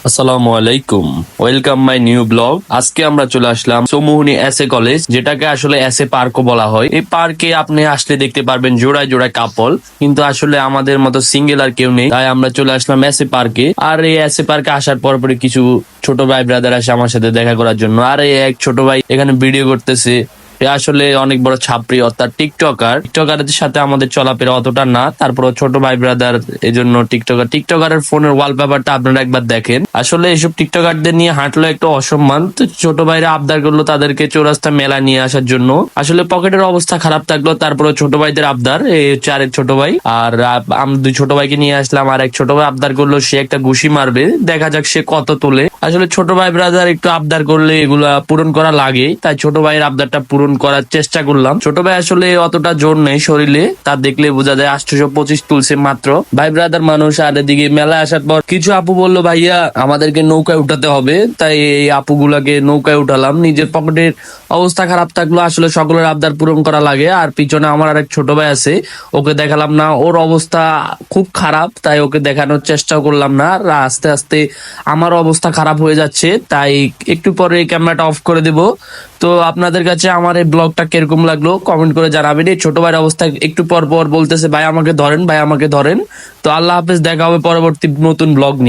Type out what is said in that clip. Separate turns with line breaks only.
আসসালামু আলাইকুম, welcome my new blog. আজকে আমরা চলে আসলাম চৌমুহনী এসএ কলেজ, যেটাকে আসলে এসএ পার্কও বলা হয়। এই পার্কে আপনি আসলে দেখতে পারবেন জোড়ায় জোড়ায় কাপল, কিন্তু আসলে আমাদের মতো সিঙ্গেল আর কেউ নেই, তাই আমরা চলে আসলাম এসএ পার্কে। আর এই এসএ পার্কে আসার পরে কিছু ছোট ভাই ব্রাদার আসে আমার সাথে দেখা করার জন্য। আর এই এক ছোট ভাই এখানে ভিডিও করতেছে। এ আসলে অনেক বড় ছাপরি অর্থাৎ টিকটকারের সাথে আমাদের চলাফেরা অতটা না, তারপর ছোট ভাই ব্রাদার এই জন্য টিকটকারের ফোনের ওয়ালপেপারটা আপনারা একবার দেখেন। আসলে এসব টিকটকারদের নিয়ে হাঁটলো একটা অসম্মান। তো ছোট ভাইরা আবদার করলো তাদেরকে চৌরাস্তা মেলা নিয়ে আসার জন্য। আসলে পকেটের অবস্থা খারাপ থাকলো, তারপরে ছোট ভাইদের আবদার, এই হচ্ছে আরেক ছোট ভাই। আর আমি দুই ছোট ভাইকে নিয়ে আসলাম। আর এক ছোট ভাই আবদার করলো সে একটা ঘুষি মারবে, দেখা যাক সে কত তোলে। আসলে ছোট ভাই ব্রাদার একটু আবদার করলে এগুলা পূরণ করা লাগে, তাই ছোট ভাইয়ের আবদারটা পূরণ করার চেষ্টা করলাম। ছোট ভাই আসলে অতটা জোর নেই শরীরে, তা দেখলে বোঝা যায় 825 তুলছে মাত্র। ভাই ব্রাদার মানুষ। আর এদিকে মেলায় আসার পর কিছু আপু বললো ভাইয়া আমাদেরকে নৌকায় উঠাতে হবে, তাই এই আপুগুলাকে নৌকায় উঠালাম। নিজের পকেটের অবস্থা খারাপ থাকলো, আসলে সকলের আবদার পূরণ করা লাগে। আর পিছনে আমার আরেক ছোট ভাই আছে, ওকে দেখালাম না, ওর অবস্থা খুব খারাপ, তাই ওকে দেখানোর চেষ্টা করলাম না। আর আস্তে আস্তে আমার অবস্থা খারাপ হয়ে যাচ্ছে, তাই একটু পরে এই ক্যামেরাটা অফ করে দেব। তো আপনাদের কাছে আমার এই ব্লগটা কিরকম লাগলো কমেন্ট করে জানাবেন। এই ছোট ভাইয়ের অবস্থা একটু পর পর বলতেছে ভাই আমাকে ধরেন, ভাই আমাকে ধরেন। তো আল্লাহ হাফেজ, দেখা হবে পরবর্তী নতুন ব্লগ নিয়ে।